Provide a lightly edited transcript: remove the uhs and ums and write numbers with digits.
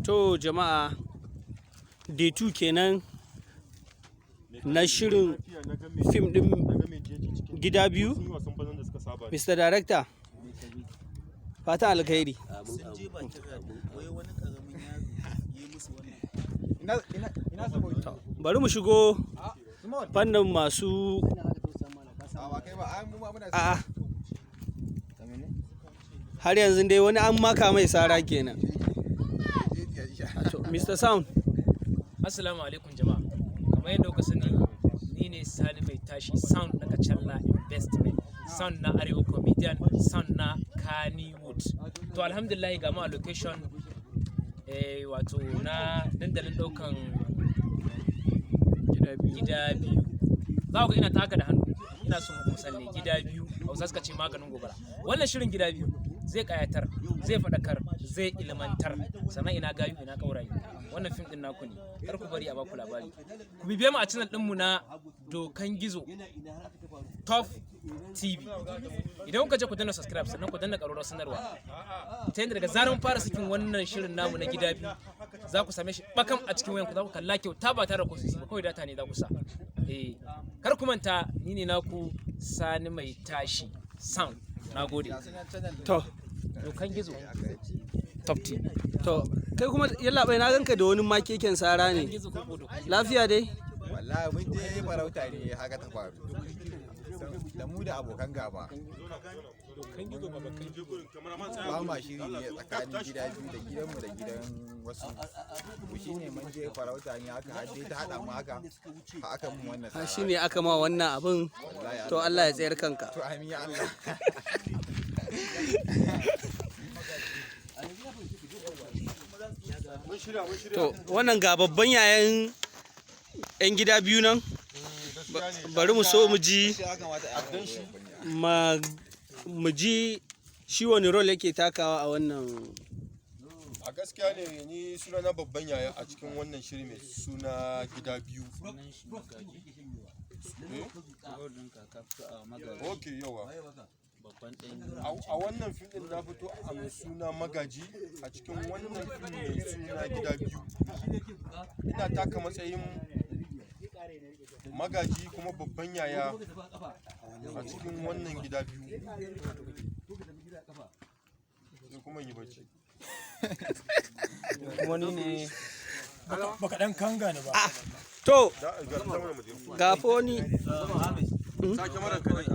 To jama'a, day 2 kenan na shirin fim din Gida Biyu. Mr. Director, fatan alkhairi. Bari mu shigo fannin masu har yanzu dai wani an maka mai sara kenan. Mr. Sound. Assalamu alaikum jama'a. Kamar yadda kuka sani, ni ne Sani mai tashi, sound na Kacalla Investment, sound na Arewa Comedian, sound na Kannywood. To alhamdulillah ga mu a location wato na dandalin daukan Gida Biyu. Za ku ga ina taka da hannu, ina so ku sanne Gida Biyu, Hausa suka ce maganin gobara. Wannan shirin Gida Biyu zai kayatar, zai faɗakar, zai ilmantar, sannan ina gayu ina kaurayi. Wannan fim din naku ne, kar ku bari a baku labari. Ku bibiye mu a channel ɗinmu na Dokan Gizo Top TV. Idan kuka je ku danna subscribe, sannan ku danna ƙararrawar sanarwa, ta yadda daga zaran fara sakin wannan shirin namu na Gida Biyu za ku same shi bakam a cikin wayanku, za ku kalla kyauta ba tare da ku sisi ba, kawai data ne za ku sa. Kar ku manta, ni ne naku Sani mai tashi sound. Na gode. To, Dokan Gizo Top TV. To, kai kuma yalla bai na ganka da wani makeken sara ne. Lafiya dai? Wallahi mun je farauta ne haka ta faru. Da mu da abokan gaba. Ba ma shiri ne tsakanin Gida Biyu da gidanmu da gidan wasu. Shi ne mun je farauta ne haka hadde ta hada mu haka. Aka mun wannan sara. Shi ne aka ma wannan abin. To Allah ya tsayar kanka. To amin ya Allah. To wannan ga babban yayan 'yan Gida Biyu nan, bari mu so mu ji shi wani role yake takawa a wannan. A gaskiya ne ni suna na babban yaya a cikin wannan shiri mai suna Gida Biyu. Okay, yawa. A wannan fim din na fito a mai suna magaji a cikin wannan fim mai suna Gida Biyu. Ina taka matsayin magaji kuma babban yaya a cikin wannan Gida Biyu. Sai kuma yi bacci. Wani ne baka dan kanga ne ba. to ga foni. Sake mara kai.